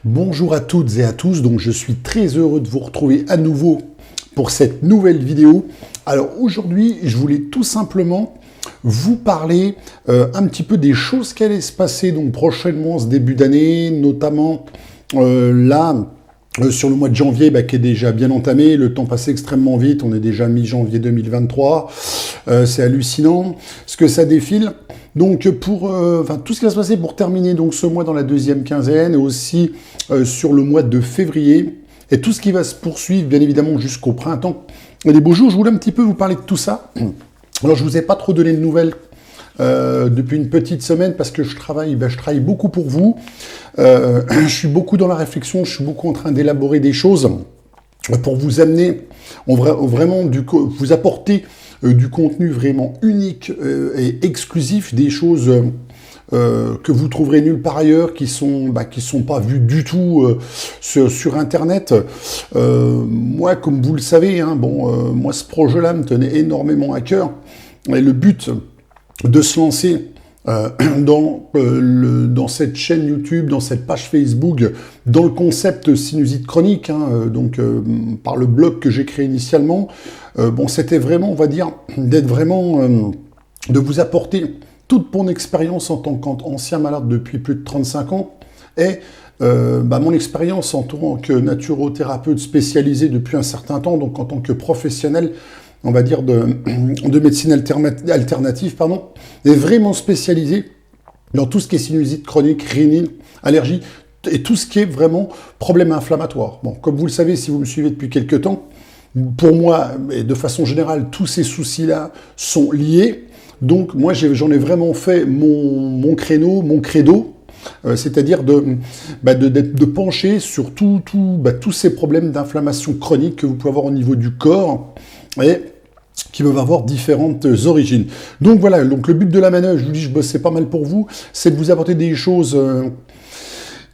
Bonjour à toutes et à tous, donc je suis très heureux de vous retrouver à nouveau pour cette nouvelle vidéo. Alors aujourd'hui, je voulais tout simplement vous parler un petit peu des choses qui allaient se passer donc prochainement ce début d'année, notamment sur le mois de janvier qui est déjà bien entamé. Le temps passe extrêmement vite, on est déjà mi-janvier 2023, c'est hallucinant ce que ça défile. Donc pour tout ce qui va se passer pour terminer donc ce mois dans la deuxième quinzaine et aussi sur le mois de février et tout ce qui va se poursuivre bien évidemment jusqu'au printemps et les beaux jours, je voulais un petit peu vous parler de tout ça. Alors je vous ai pas trop donné de nouvelles depuis une petite semaine parce que je travaille beaucoup pour vous. Je suis beaucoup dans la réflexion, je suis beaucoup en train d'élaborer des choses pour vous amener, vraiment vous apporter du contenu vraiment unique et exclusif, des choses que vous trouverez nulle part ailleurs, qui sont pas vues du tout sur Internet. Moi, comme vous le savez, moi ce projet-là me tenait énormément à cœur. Et le but de se lancer dans cette chaîne YouTube, dans cette page Facebook, dans le concept sinusite chronique, par le blog que j'ai créé initialement, c'était vraiment, on va dire, d'être vraiment, de vous apporter toute mon expérience en tant qu'ancien malade depuis plus de 35 ans, et mon expérience en tant que naturothérapeute spécialisé depuis un certain temps, donc en tant que professionnel, on va dire, de médecine alternative, est vraiment spécialisé dans tout ce qui est sinusite chronique, rhinite, allergie, et tout ce qui est vraiment problème inflammatoire. Bon, comme vous le savez, si vous me suivez depuis quelques temps, pour moi, et de façon générale, tous ces soucis-là sont liés. Donc, moi, j'en ai vraiment fait mon créneau, mon credo, c'est-à-dire de pencher sur tous ces problèmes d'inflammation chronique que vous pouvez avoir au niveau du corps, et qui peuvent avoir différentes origines. Donc voilà, donc le but de la manœuvre, je vous dis, je bossais pas mal pour vous, c'est de vous apporter des choses,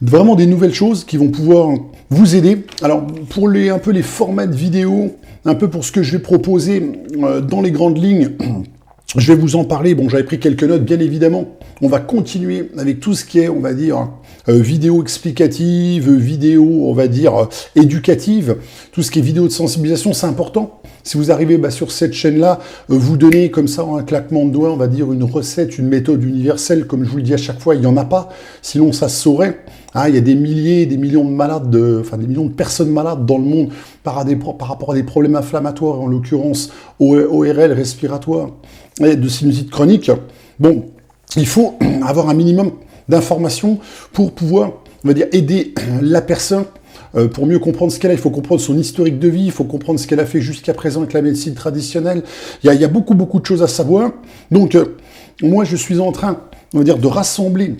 vraiment des nouvelles choses qui vont pouvoir vous aider. Alors pour un peu les formats de vidéo, un peu pour ce que je vais proposer dans les grandes lignes, je vais vous en parler. Bon, j'avais pris quelques notes, bien évidemment. On va continuer avec tout ce qui est, on va dire, vidéo explicative, vidéo, on va dire, éducative. Tout ce qui est vidéo de sensibilisation, c'est important. Si vous arrivez sur cette chaîne-là, vous donnez comme ça en un claquement de doigts, on va dire, une recette, une méthode universelle, comme je vous le dis à chaque fois, il n'y en a pas. Sinon, ça se saurait. Il y a des milliers, des millions de malades, des millions de personnes malades dans le monde par rapport à des problèmes inflammatoires, en l'occurrence ORL, respiratoires, et de sinusite chronique. Bon, il faut avoir un minimum d'informations pour pouvoir, on va dire, aider la personne pour mieux comprendre ce qu'elle a. Il faut comprendre son historique de vie, il faut comprendre ce qu'elle a fait jusqu'à présent avec la médecine traditionnelle. Il y a beaucoup de choses à savoir. Donc, moi, je suis en train, on va dire, de rassembler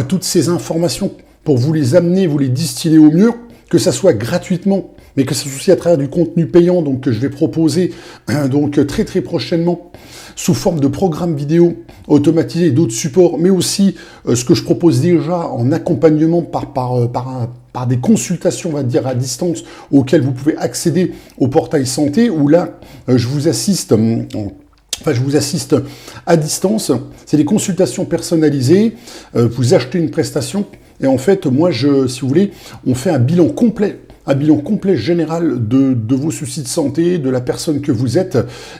toutes ces informations pour vous les amener, vous les distiller au mieux, que ça soit gratuitement, mais que ça soit aussi à travers du contenu payant, donc que je vais proposer très très prochainement sous forme de programmes vidéo automatisés et d'autres supports, mais aussi ce que je propose déjà en accompagnement par des consultations, on va dire, à distance, auxquelles vous pouvez accéder au portail santé, où là, je vous assiste à distance. C'est des consultations personnalisées, vous achetez une prestation, et en fait, moi, si vous voulez, on fait un bilan complet général de vos soucis de santé, de la personne que vous êtes,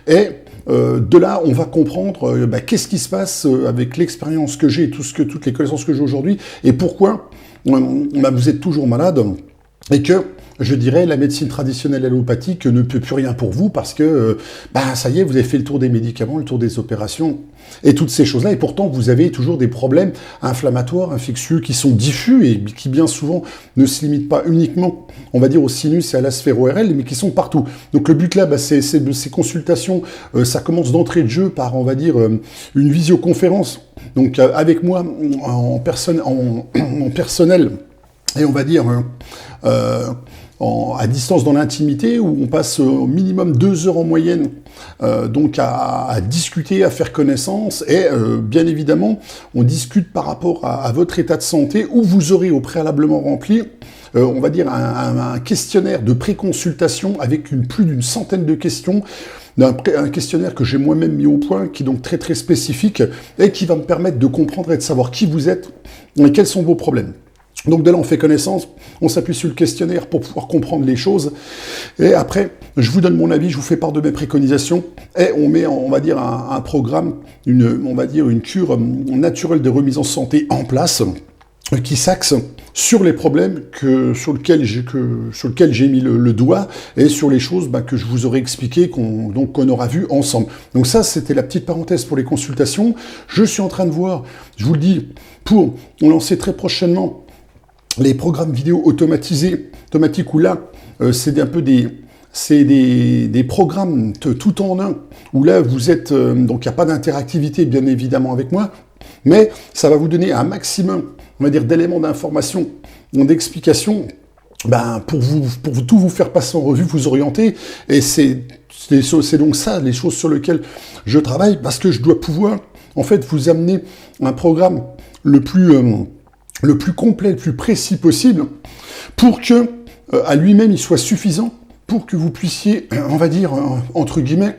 et de là, on va comprendre qu'est-ce qui se passe avec l'expérience que j'ai et toutes les connaissances que j'ai aujourd'hui, et pourquoi vous êtes toujours malade, et que, je dirais, la médecine traditionnelle allopathique ne peut plus rien pour vous parce que, ça y est, vous avez fait le tour des médicaments, le tour des opérations, et toutes ces choses-là, et pourtant, vous avez toujours des problèmes inflammatoires, infectieux, qui sont diffus, et qui, bien souvent, ne se limitent pas uniquement, on va dire, au sinus et à la sphère ORL, mais qui sont partout. Donc, le but là, c'est de ces consultations, ça commence d'entrée de jeu par, on va dire, une visioconférence, donc, avec moi, en personnel, et on va dire, à distance dans l'intimité, où on passe au minimum 2 heures en moyenne à discuter, à faire connaissance, et bien évidemment, on discute par rapport à votre état de santé, où vous aurez au préalablement rempli, on va dire, un questionnaire de préconsultation avec plus d'une centaine de questions, un questionnaire que j'ai moi-même mis au point, qui est donc très très spécifique, et qui va me permettre de comprendre et de savoir qui vous êtes, et quels sont vos problèmes. Donc de là, on fait connaissance, on s'appuie sur le questionnaire pour pouvoir comprendre les choses. Et après, je vous donne mon avis, je vous fais part de mes préconisations. Et on met, on va dire, un programme, on va dire une cure naturelle de remise en santé en place, qui s'axe sur les problèmes sur lesquels j'ai mis le doigt et sur les choses que je vous aurais expliquées, qu'on aura vu ensemble. Donc ça, c'était la petite parenthèse pour les consultations. Je suis en train de voir, je vous le dis, pour lancer très prochainement les programmes vidéo automatiques où là, c'est un peu des programmes tout en un, où là, vous êtes, donc il n'y a pas d'interactivité, bien évidemment, avec moi, mais ça va vous donner un maximum, on va dire, d'éléments d'information, d'explications, pour tout vous faire passer en revue, vous orienter, et c'est donc ça, les choses sur lesquelles je travaille, parce que je dois pouvoir, en fait, vous amener un programme le plus complet, le plus précis possible, pour que, à lui-même, il soit suffisant, pour que vous puissiez, on va dire, entre guillemets,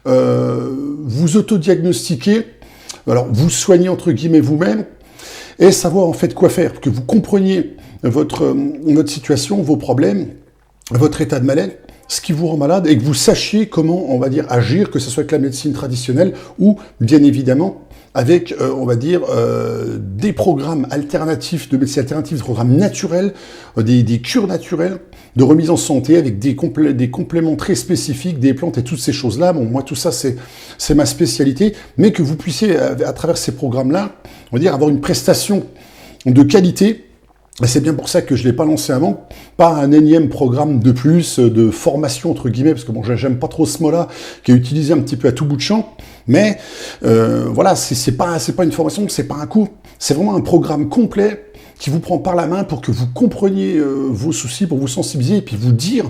vous autodiagnostiquer, alors vous soigner, entre guillemets, vous-même, et savoir en fait quoi faire, que vous compreniez votre situation, vos problèmes, votre état de mal-être, ce qui vous rend malade, et que vous sachiez comment, on va dire, agir, que ce soit avec la médecine traditionnelle, ou, bien évidemment, avec, on va dire, des programmes alternatifs, de médecine alternative, des programmes naturels, des cures naturelles, de remise en santé, avec des compléments très spécifiques, des plantes et toutes ces choses-là. Bon, moi, tout ça, c'est ma spécialité, mais que vous puissiez, à travers ces programmes-là, on va dire, avoir une prestation de qualité. Et c'est bien pour ça que je ne l'ai pas lancé avant, pas un énième programme de plus, de formation, entre guillemets, parce que bon, j'aime pas trop ce mot-là, qui est utilisé un petit peu à tout bout de champ, mais voilà, c'est pas une formation, c'est pas un cours, c'est vraiment un programme complet qui vous prend par la main pour que vous compreniez vos soucis, pour vous sensibiliser, et puis vous dire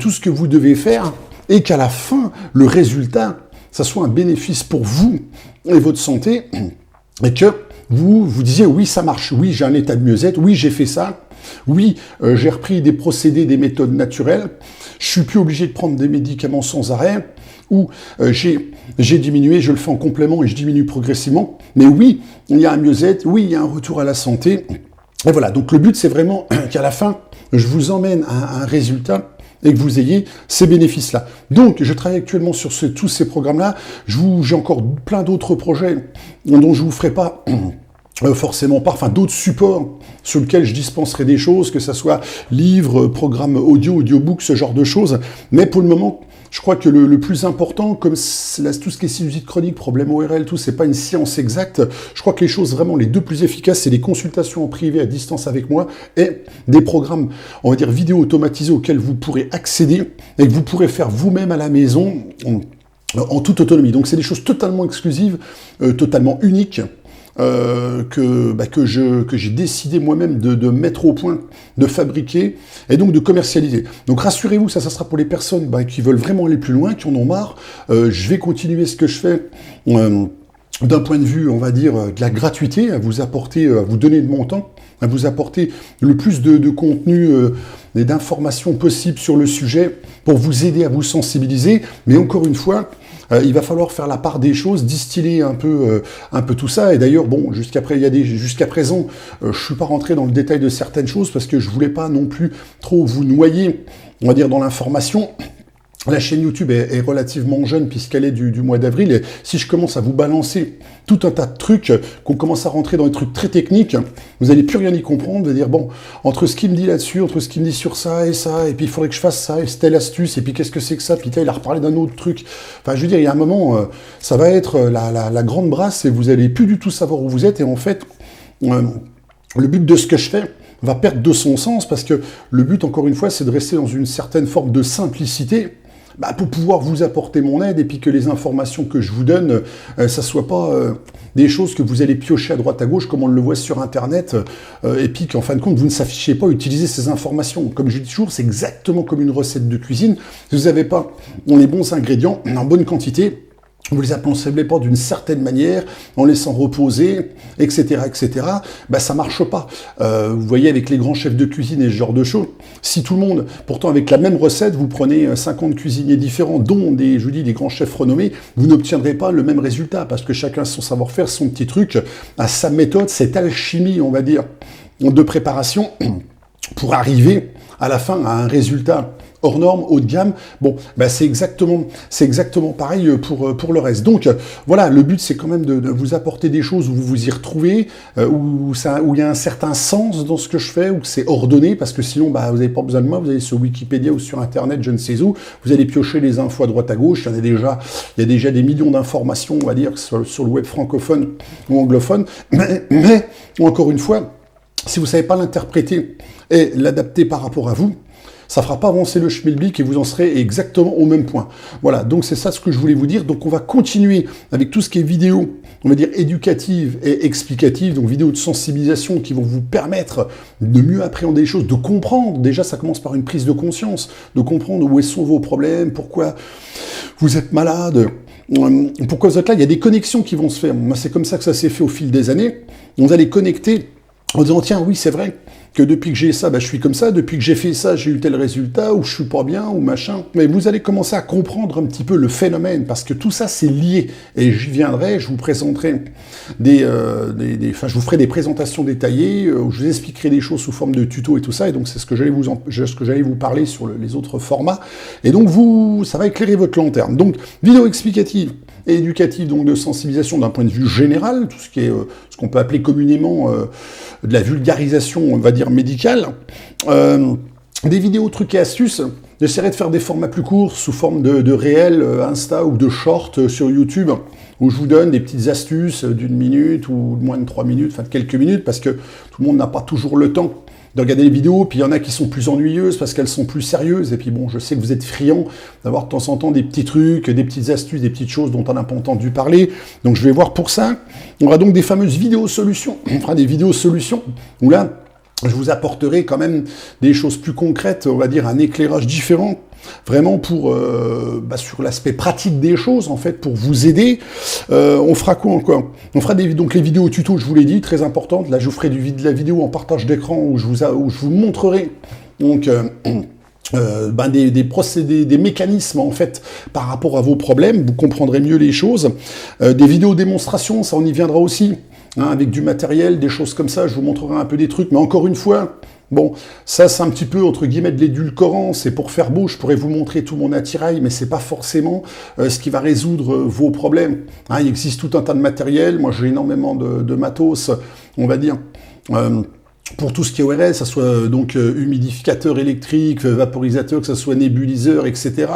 tout ce que vous devez faire, et qu'à la fin, le résultat, ça soit un bénéfice pour vous et votre santé, et que vous disiez, oui, ça marche, oui, j'ai un état de mieux-être, oui, j'ai fait ça, oui, j'ai repris des procédés, des méthodes naturelles, je suis plus obligé de prendre des médicaments sans arrêt, ou j'ai diminué, je le fais en complément et je diminue progressivement, mais oui, il y a un mieux-être, oui, il y a un retour à la santé, et voilà, donc le but, c'est vraiment qu'à la fin, je vous emmène à un résultat et que vous ayez ces bénéfices-là. Donc, je travaille actuellement sur tous ces programmes-là. J'ai encore plein d'autres projets dont je ne vous ferai pas forcément part, enfin d'autres supports sur lesquels je dispenserai des choses, que ce soit livres, programmes audio, audiobook, ce genre de choses. Mais pour le moment, je crois que le plus important, comme tout ce qui est sinusite chronique, problème ORL, tout, c'est pas une science exacte. Je crois que les choses vraiment les deux plus efficaces, c'est les consultations en privé à distance avec moi et des programmes, on va dire, vidéo automatisés auxquels vous pourrez accéder et que vous pourrez faire vous-même à la maison en toute autonomie. Donc c'est des choses totalement exclusives, totalement uniques. Que j'ai décidé moi-même de mettre au point, de fabriquer et donc de commercialiser. Donc rassurez-vous, ça sera pour les personnes qui veulent vraiment aller plus loin, qui en ont marre. Je vais continuer ce que je fais d'un point de vue, on va dire, de la gratuité, à vous apporter, à vous donner de mon temps, à vous apporter le plus de contenu et d'informations possibles sur le sujet pour vous aider à vous sensibiliser. Mais encore une fois, il va falloir faire la part des choses, distiller un peu tout ça. Et d'ailleurs, bon, jusqu'à présent, je suis pas rentré dans le détail de certaines choses parce que je voulais pas non plus trop vous noyer, on va dire, dans l'information. La chaîne YouTube est relativement jeune puisqu'elle est du mois d'avril. Et si je commence à vous balancer tout un tas de trucs, qu'on commence à rentrer dans des trucs très techniques, vous n'allez plus rien y comprendre. Vous allez dire, bon, entre ce qu'il me dit là-dessus, entre ce qu'il me dit sur ça, et puis il faudrait que je fasse ça, et c'est telle astuce, et puis qu'est-ce que c'est que ça, puis il a reparlé d'un autre truc. Enfin, je veux dire, il y a un moment, ça va être la grande brasse, et vous n'allez plus du tout savoir où vous êtes. Et en fait, le but de ce que je fais va perdre de son sens, parce que le but, encore une fois, c'est de rester dans une certaine forme de simplicité, pour pouvoir vous apporter mon aide et puis que les informations que je vous donne, ça soit pas des choses que vous allez piocher à droite à gauche comme on le voit sur Internet et puis qu'en fin de compte, vous ne s'affichez pas à utiliser ces informations. Comme je dis toujours, c'est exactement comme une recette de cuisine. Si vous n'avez pas les bons ingrédients en bonne quantité, vous les assemblez pas d'une certaine manière, en laissant reposer, etc., ça marche pas. Vous voyez, avec les grands chefs de cuisine et ce genre de choses, si tout le monde, pourtant avec la même recette, vous prenez 50 cuisiniers différents, dont des grands chefs renommés, vous n'obtiendrez pas le même résultat, parce que chacun a son savoir-faire, son petit truc, a sa méthode, cette alchimie, on va dire, de préparation pour arriver à la fin à un résultat hors norme, haut de gamme. Bon, ben c'est exactement pareil pour le reste. Donc voilà, le but c'est quand même de vous apporter des choses où vous vous y retrouvez, où il y a un certain sens dans ce que je fais, où c'est ordonné, parce que sinon bah, vous n'avez pas besoin de moi, vous allez sur Wikipédia ou sur Internet, je ne sais où, vous allez piocher les infos à droite à gauche, il y a déjà des millions d'informations, on va dire, sur le web francophone ou anglophone, mais encore une fois, si vous ne savez pas l'interpréter et l'adapter par rapport à vous, ça ne fera pas avancer le schmilblick et vous en serez exactement au même point. Voilà, donc c'est ça ce que je voulais vous dire. Donc on va continuer avec tout ce qui est vidéo, on va dire éducative et explicative, donc vidéos de sensibilisation qui vont vous permettre de mieux appréhender les choses, de comprendre. Déjà, ça commence par une prise de conscience, de comprendre où sont vos problèmes, pourquoi vous êtes malade, pourquoi vous êtes là. Il y a des connexions qui vont se faire. Moi, c'est comme ça que ça s'est fait au fil des années. On va les connecter en disant, tiens, oui, c'est vrai que depuis que j'ai ça, bah, je suis comme ça, depuis que j'ai fait ça, j'ai eu tel résultat, ou je suis pas bien, ou machin. Mais vous allez commencer à comprendre un petit peu le phénomène, parce que tout ça, c'est lié. Et j'y viendrai, je vous présenterai je vous ferai des présentations détaillées, où je vous expliquerai des choses sous forme de tuto et tout ça, et donc c'est ce que j'allais vous parler sur les autres formats. Et donc ça va éclairer votre lanterne. Donc, vidéo explicative et éducative, donc de sensibilisation d'un point de vue général, tout ce qui est ce qu'on peut appeler communément de la vulgarisation, on va dire médicale, des vidéos trucs et astuces. J'essaierai de faire des formats plus courts sous forme de réels Insta ou de shorts sur YouTube, où je vous donne des petites astuces d'une minute ou de moins de 3 minutes, enfin de quelques minutes, parce que tout le monde n'a pas toujours le temps de regarder les vidéos, puis il y en a qui sont plus ennuyeuses parce qu'elles sont plus sérieuses, et puis bon, je sais que vous êtes friands d'avoir de temps en temps des petits trucs, des petites astuces, des petites choses dont on n'a pas entendu parler, donc je vais voir pour ça. On aura donc des fameuses vidéos solutions, on fera des vidéos solutions, où là, je vous apporterai quand même des choses plus concrètes, on va dire un éclairage différent, vraiment pour sur l'aspect pratique des choses, en fait, pour vous aider. On fera quoi encore? On fera donc les vidéos tuto, je vous l'ai dit, très importantes. Là, je vous ferai de la vidéo en partage d'écran où je vous montrerai donc des procédés, des mécanismes en fait par rapport à vos problèmes. Vous comprendrez mieux les choses. Des vidéos démonstrations, ça on y viendra aussi. Avec du matériel, des choses comme ça, je vous montrerai un peu des trucs, mais encore une fois, bon, ça c'est un petit peu entre guillemets de l'édulcorant, c'est pour faire beau, je pourrais vous montrer tout mon attirail, mais c'est pas forcément ce qui va résoudre vos problèmes. Il existe tout un tas de matériel, moi j'ai énormément de matos, on va dire, pour tout ce qui est ORL, que ce soit donc humidificateur électrique, vaporisateur, que ce soit nébuliseur, etc.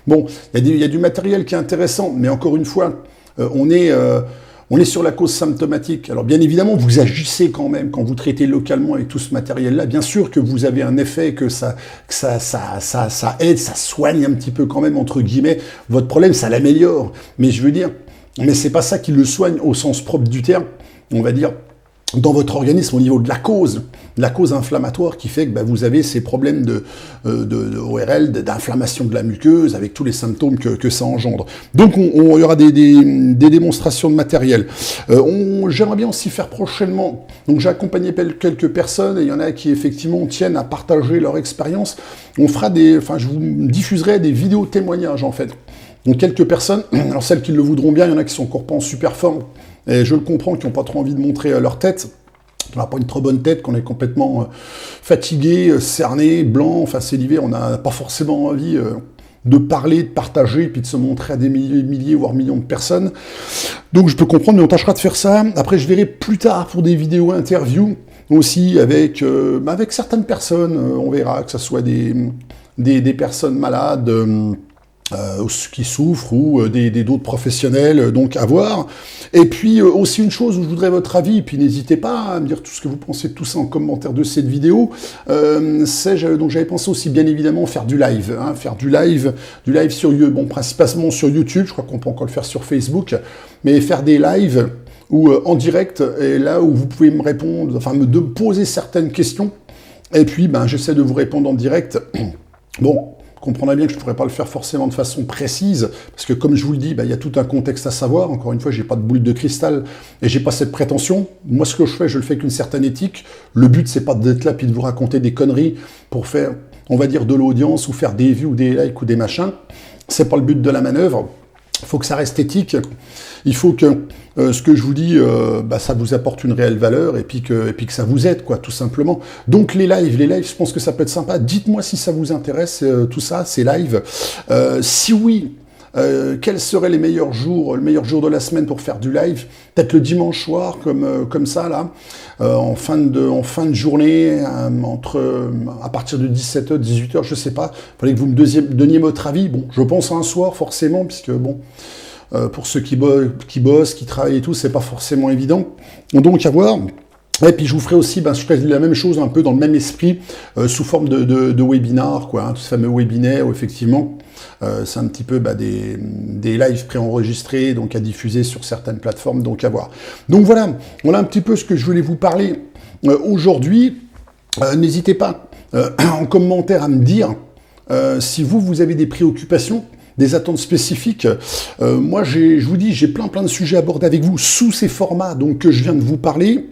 Bon, il y a du matériel qui est intéressant, mais encore une fois, on est sur la cause symptomatique. Alors bien évidemment, vous agissez quand même quand vous traitez localement avec tout ce matériel-là. Bien sûr que vous avez un effet, que ça aide, ça soigne un petit peu quand même, entre guillemets, votre problème, ça l'améliore. Mais je veux dire, mais c'est pas ça qui le soigne au sens propre du terme, on va dire, dans votre organisme au niveau de la cause inflammatoire qui fait que vous avez ces problèmes de ORL, d'inflammation de la muqueuse, avec tous les symptômes que ça engendre. Donc il y aura des démonstrations de matériel. J'aimerais bien aussi faire prochainement, donc j'ai accompagné quelques personnes, et il y en a qui effectivement tiennent à partager leur expérience. Je vous diffuserai des vidéos témoignages en fait. Donc quelques personnes, alors celles qui le voudront bien, il y en a qui sont encore pas en super forme, et je le comprends, qui n'ont pas trop envie de montrer leur tête, on n'a pas une trop bonne tête, qu'on est complètement fatigué, cerné, blanc, enfin c'est l'hiver, on n'a pas forcément envie de parler, de partager, puis de se montrer à des milliers, voire millions de personnes. Donc je peux comprendre, mais on tâchera de faire ça. Après je verrai plus tard pour des vidéos interviews, aussi avec certaines personnes, on verra, que ce soit des personnes malades, qui souffrent, ou d'autres professionnels, donc à voir. Et puis aussi une chose où je voudrais votre avis, et puis n'hésitez pas à me dire tout ce que vous pensez de tout ça en commentaire de cette vidéo, donc j'avais pensé aussi bien évidemment faire du live, faire du live sur principalement sur YouTube, je crois qu'on peut encore le faire sur Facebook, mais faire des lives ou en direct, et là où vous pouvez me répondre, me poser certaines questions, et puis j'essaie de vous répondre en direct. Bon, comprendrez bien que je ne pourrais pas le faire forcément de façon précise, parce que comme je vous le dis, il y a tout un contexte à savoir. Encore une fois, j'ai pas de boule de cristal et j'ai pas cette prétention. Moi, ce que je fais avec une certaine éthique. Le but, c'est pas d'être là puis de vous raconter des conneries pour faire, on va dire, de l'audience ou faire des vues ou des likes ou des machins. C'est pas le but de la manœuvre. faut que ça reste éthique. Il faut que ce que je vous dis, ça vous apporte une réelle valeur et puis que ça vous aide, quoi, tout simplement. Donc les lives, je pense que ça peut être sympa. Dites-moi si ça vous intéresse, tout ça, ces lives. Si oui, quels seraient les meilleurs jours, le meilleur jour de la semaine pour faire du live? Peut-être le dimanche soir, comme ça, là, en fin de journée, à partir de 17h, 18h, je sais pas. Il fallait que vous me donniez votre avis. Bon, je pense à un soir, forcément, puisque, bon, pour ceux qui bossent, qui travaillent et tout, c'est pas forcément évident. Donc, à voir. Et puis je vous ferai aussi, je ferai la même chose un peu dans le même esprit, sous forme de webinar, quoi, hein, ce fameux webinaire où effectivement c'est un petit peu des lives préenregistrés, donc à diffuser sur certaines plateformes, donc à voir. Donc voilà un petit peu ce que je voulais vous parler aujourd'hui. N'hésitez pas en commentaire à me dire si vous avez des préoccupations, des attentes spécifiques. Moi, je vous dis, j'ai plein de sujets à aborder avec vous sous ces formats donc, que je viens de vous parler.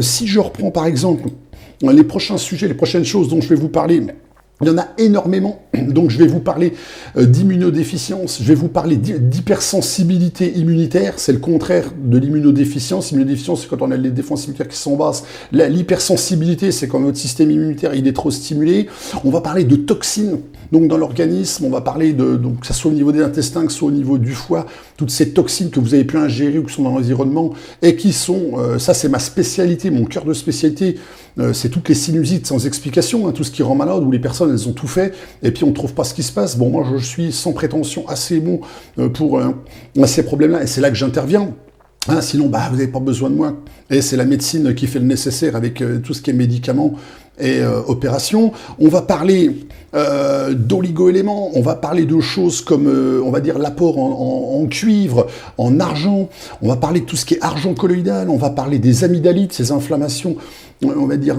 Si je reprends par exemple les prochains sujets, les prochaines choses dont je vais vous parler, il y en a énormément, donc je vais vous parler d'immunodéficience, je vais vous parler d'hypersensibilité immunitaire, c'est le contraire de l'immunodéficience. L'immunodéficience, c'est quand on a les défenses immunitaires qui sont basses. L'hypersensibilité, c'est quand notre système immunitaire il est trop stimulé. On va parler de toxines, donc dans l'organisme, on va parler donc que ce soit au niveau des intestins, que ce soit au niveau du foie, toutes ces toxines que vous avez pu ingérer ou qui sont dans l'environnement, et qui sont, ça c'est ma spécialité, mon cœur de spécialité, c'est toutes les sinusites sans explication, hein, tout ce qui rend malade, où les personnes elles ont tout fait, et puis on ne trouve pas ce qui se passe. Bon, moi je suis sans prétention assez bon pour ces problèmes-là, et c'est là que j'interviens. Hein, sinon, vous n'avez pas besoin de moi. Et c'est la médecine qui fait le nécessaire avec tout ce qui est médicaments et opérations. On va parler d'oligo-éléments, on va parler de choses comme, on va dire, l'apport en cuivre, en argent. On va parler de tout ce qui est argent colloïdal. On va parler des amygdalites, ces inflammations, on va dire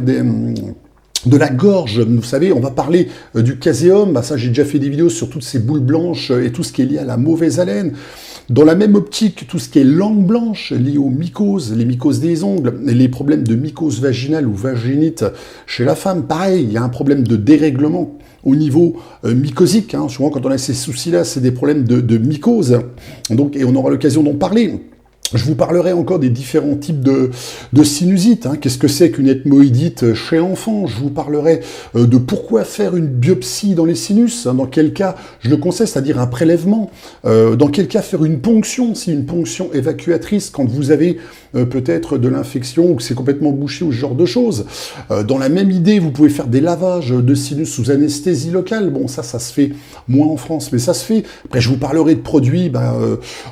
de la gorge, vous savez, on va parler du caséum, ça j'ai déjà fait des vidéos sur toutes ces boules blanches et tout ce qui est lié à la mauvaise haleine. Dans la même optique, tout ce qui est langue blanche, lié aux mycoses, les mycoses des ongles, les problèmes de mycose vaginale ou vaginite chez la femme, pareil, il y a un problème de dérèglement au niveau mycosique, hein. Souvent quand on a ces soucis-là, c'est des problèmes de mycose, donc, et on aura l'occasion d'en parler. Je vous parlerai encore des différents types de sinusite. Hein. Qu'est-ce que c'est qu'une ethmoïdite chez l'enfant? Je vous parlerai de pourquoi faire une biopsie dans les sinus. Hein. Dans quel cas je le conseille, c'est-à-dire un prélèvement. Dans quel cas faire une ponction, si une ponction évacuatrice, quand vous avez peut-être de l'infection ou que c'est complètement bouché ou ce genre de choses. Dans la même idée, vous pouvez faire des lavages de sinus sous anesthésie locale. Bon, ça se fait moins en France, mais ça se fait. Après, je vous parlerai de produits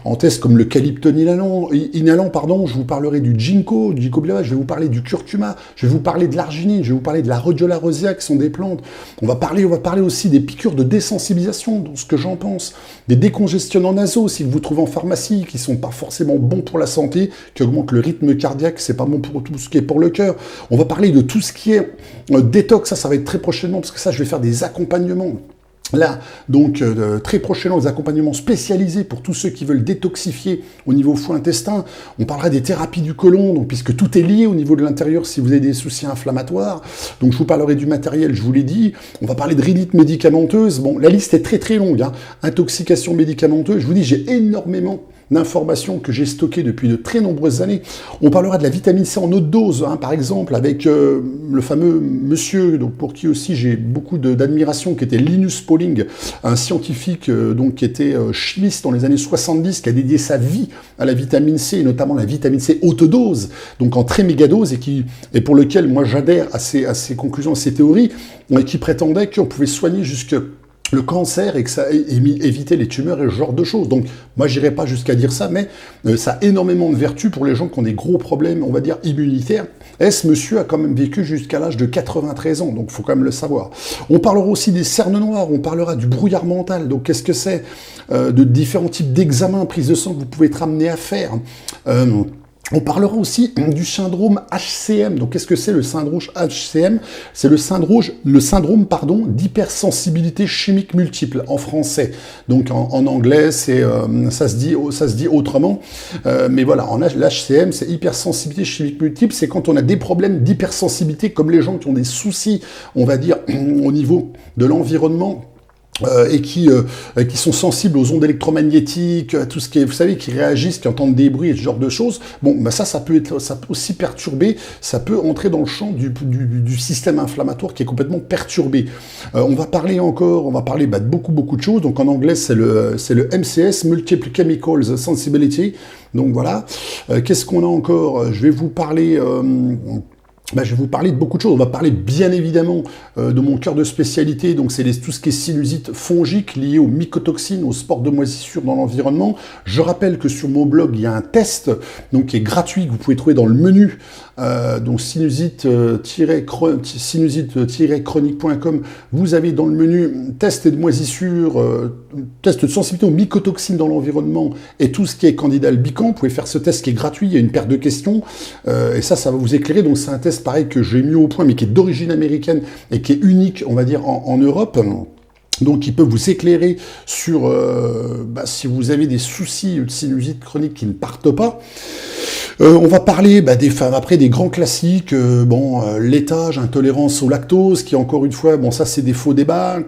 en test comme le calyptone inhalant, je vous parlerai du ginkgo biloba, je vais vous parler du curcuma, je vais vous parler de l'arginine, je vais vous parler de la rhodiola rosea, qui sont des plantes. On va parler aussi des piqûres de désensibilisation, donc ce que j'en pense, des décongestionnants nasaux, si vous trouvez en pharmacie, qui sont pas forcément bons pour la santé, qui augmentent le rythme cardiaque, c'est pas bon pour tout ce qui est pour le cœur. On va parler de tout ce qui est détox, ça va être très prochainement, parce que ça, je vais faire des accompagnements. Là, donc, très prochainement, des accompagnements spécialisés pour tous ceux qui veulent détoxifier au niveau foie-intestin. On parlera des thérapies du côlon, donc, puisque tout est lié au niveau de l'intérieur si vous avez des soucis inflammatoires. Donc, je vous parlerai du matériel, je vous l'ai dit. On va parler de rhinite médicamenteuse. Bon, la liste est très très longue. Hein. Intoxication médicamenteuse, je vous dis, j'ai énormément d'informations que j'ai stockées depuis de très nombreuses années. On parlera de la vitamine C en haute dose, hein, par exemple, avec le fameux monsieur, donc pour qui aussi j'ai beaucoup d'admiration, qui était Linus Pauling, un scientifique donc qui était chimiste dans les années 70, qui a dédié sa vie à la vitamine C, et notamment la vitamine C haute dose, donc en très méga dose, et pour lequel moi j'adhère à ces conclusions, à ces théories, qui prétendaient qu'on pouvait soigner jusque le cancer et que ça évitait les tumeurs et ce genre de choses. Donc, moi, j'irai pas jusqu'à dire ça, mais ça a énormément de vertus pour les gens qui ont des gros problèmes, on va dire, immunitaires. Et ce monsieur a quand même vécu jusqu'à l'âge de 93 ans, donc il faut quand même le savoir. On parlera aussi des cernes noires, on parlera du brouillard mental, donc qu'est-ce que c'est, de différents types d'examens, prise de sang que vous pouvez être amené à faire. On parlera aussi du syndrome HCM. Donc, qu'est-ce que c'est le syndrome HCM? C'est le syndrome d'hypersensibilité chimique multiple en français. Donc, en anglais, ça se dit autrement. Mais voilà, l'HCM, c'est hypersensibilité chimique multiple. C'est quand on a des problèmes d'hypersensibilité, comme les gens qui ont des soucis, on va dire, au niveau de l'environnement, et qui sont sensibles aux ondes électromagnétiques, à tout ce qui est, vous savez, qui réagissent, qui entendent des bruits et ce genre de choses. Bon, bah ça peut aussi perturber, ça peut entrer dans le champ du système inflammatoire qui est complètement perturbé. On va parler de beaucoup de choses. Donc en anglais, c'est le MCS, Multiple Chemicals Sensibility. Donc voilà. Qu'est-ce qu'on a encore? Je vais vous parler de beaucoup de choses. On va parler bien évidemment de mon cœur de spécialité, donc c'est tout ce qui est sinusite fongique lié aux mycotoxines, aux spores de moisissure dans l'environnement. Je rappelle que sur mon blog, il y a un test donc, qui est gratuit, que vous pouvez trouver dans le menu, donc sinusite-chronique.com. Vous avez dans le menu test de moisissure, test de sensibilité aux mycotoxines dans l'environnement et tout ce qui est candidat albicans. Vous pouvez faire ce test qui est gratuit, il y a une paire de questions, et ça va vous éclairer. Donc c'est un test pareil que j'ai mis au point, mais qui est d'origine américaine et qui est unique, on va dire, en Europe. Donc, il peut vous éclairer sur si vous avez des soucis de sinusite chronique qui ne partent pas. On va parler après des grands classiques, laitage, intolérance au lactose, qui encore une fois, ça c'est des faux débats.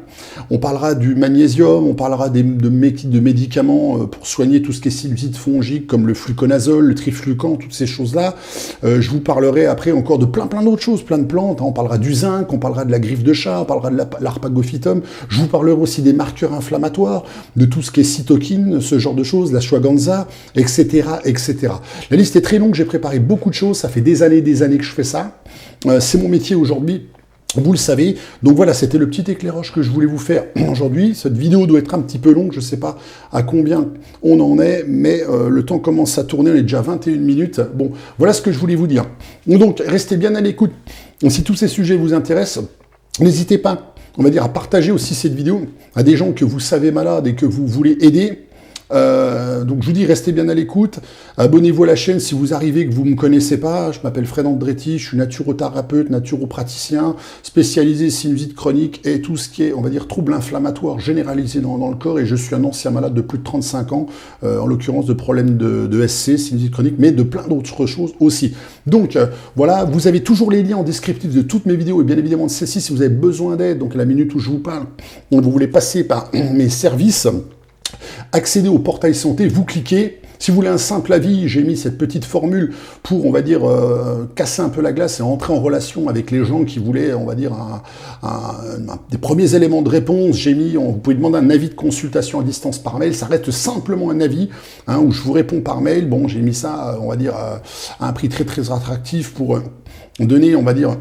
On parlera du magnésium, on parlera de médicaments pour soigner tout ce qui est sinusite fongique, comme le fluconazole, le triflucan, toutes ces choses-là. Je vous parlerai après encore de plein d'autres choses, plein de plantes. On parlera du zinc, on parlera de la griffe de chat, on parlera de l'arpagophytum. Je vous parlerai aussi des marqueurs inflammatoires, de tout ce qui est cytokine, ce genre de choses, la ashwagandha, etc., etc. La liste est très longue, j'ai préparé beaucoup de choses, ça fait des années que je fais ça. C'est mon métier aujourd'hui. Vous le savez, donc voilà, c'était le petit éclairage que je voulais vous faire aujourd'hui. Cette vidéo doit être un petit peu longue, je ne sais pas à combien on en est, mais le temps commence à tourner, on est déjà 21 minutes. Bon, voilà ce que je voulais vous dire. Donc, restez bien à l'écoute. Si tous ces sujets vous intéressent, n'hésitez pas, on va dire, à partager aussi cette vidéo à des gens que vous savez malades et que vous voulez aider. Donc je vous dis, restez bien à l'écoute, abonnez-vous à la chaîne si vous arrivez que vous ne me connaissez pas. Je m'appelle Fred Andretti, je suis naturothérapeute, naturopraticien, spécialisé sinusite chronique et tout ce qui est, on va dire, trouble inflammatoire généralisé dans le corps, et je suis un ancien malade de plus de 35 ans, en l'occurrence de problèmes de SC, sinusite chronique, mais de plein d'autres choses aussi. Donc voilà, vous avez toujours les liens en descriptif de toutes mes vidéos, et bien évidemment de celle-ci si vous avez besoin d'aide, donc à la minute où je vous parle, vous voulez passer par mes services, accéder au portail santé, vous cliquez. Si vous voulez un simple avis, j'ai mis cette petite formule pour, on va dire, casser un peu la glace et entrer en relation avec les gens qui voulaient, on va dire, des premiers éléments de réponse. J'ai mis, vous pouvez demander un avis de consultation à distance par mail. Ça reste simplement un avis où je vous réponds par mail. Bon, j'ai mis ça, on va dire, à un prix très attractif pour donner, on va dire,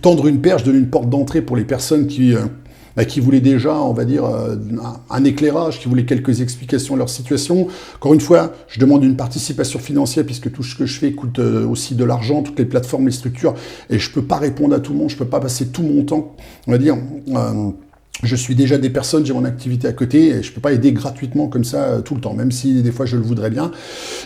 tendre une perche, donner une porte d'entrée pour les personnes qui voulaient déjà, on va dire, un éclairage, qui voulaient quelques explications de leur situation. Encore une fois, je demande une participation financière, puisque tout ce que je fais coûte aussi de l'argent, toutes les plateformes, les structures, et je ne peux pas répondre à tout le monde, je ne peux pas passer tout mon temps, on va dire... je suis déjà des personnes, j'ai mon activité à côté, et je ne peux pas aider gratuitement comme ça tout le temps, même si des fois je le voudrais bien,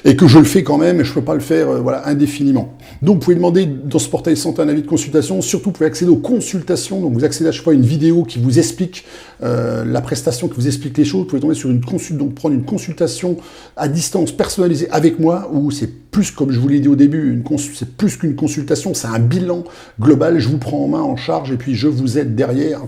et que je le fais quand même, et je ne peux pas le faire indéfiniment. Donc vous pouvez demander dans ce portail santé un avis de consultation, surtout vous pouvez accéder aux consultations, donc vous accédez à chaque fois à une vidéo qui vous explique la prestation, qui vous explique les choses, vous pouvez tomber sur une consultation, donc prendre une consultation à distance personnalisée avec moi, où c'est plus, comme je vous l'ai dit au début, c'est plus qu'une consultation, c'est un bilan global, je vous prends en main, en charge, et puis je vous aide derrière.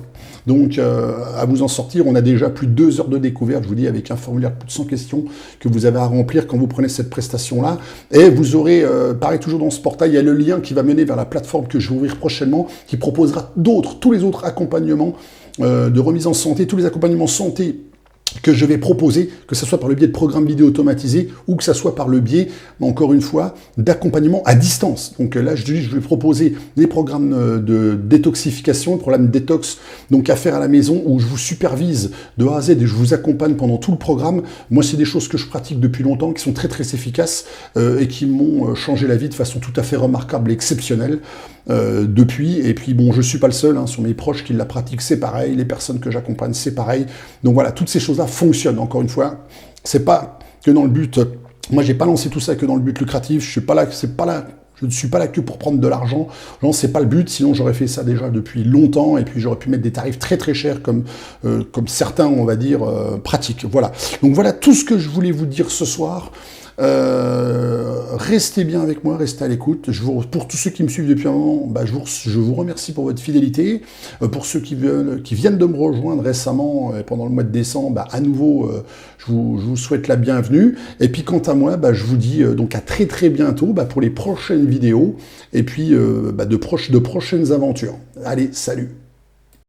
Donc, à vous en sortir, on a déjà plus de 2 heures de découverte, je vous dis, avec un formulaire de plus de 100 questions que vous avez à remplir quand vous prenez cette prestation-là. Et vous aurez, pareil, toujours dans ce portail, il y a le lien qui va mener vers la plateforme que je vais ouvrir prochainement, qui proposera tous les autres accompagnements de remise en santé, tous les accompagnements santé que je vais proposer, que ce soit par le biais de programmes vidéo automatisés ou que ce soit par le biais, encore une fois, d'accompagnement à distance. Donc là, je vais proposer des programmes de détoxification, des programmes de détox, donc à faire à la maison, où je vous supervise de A à Z et je vous accompagne pendant tout le programme. Moi, c'est des choses que je pratique depuis longtemps, qui sont très efficaces et qui m'ont changé la vie de façon tout à fait remarquable et exceptionnelle. Depuis, et puis bon, je suis pas le seul, sur mes proches qui la pratiquent, c'est pareil, les personnes que j'accompagne, c'est pareil. Donc voilà, toutes ces choses-là fonctionnent, encore une fois. C'est pas que dans le but, moi j'ai pas lancé tout ça que dans le but lucratif, je ne suis pas là que pour prendre de l'argent, non, c'est pas le but, sinon j'aurais fait ça déjà depuis longtemps, et puis j'aurais pu mettre des tarifs très chers, comme certains, on va dire, pratiquent. Voilà. Donc voilà tout ce que je voulais vous dire ce soir. Restez bien avec moi, restez à l'écoute. Pour tous ceux qui me suivent depuis un moment, bah, je vous remercie pour votre fidélité. Pour ceux qui viennent de me rejoindre récemment pendant le mois de décembre, bah, à nouveau, je vous souhaite la bienvenue. Et puis quant à moi, bah, je vous dis donc à très très bientôt bah, pour les prochaines vidéos et puis bah, de prochaines aventures. Allez, salut!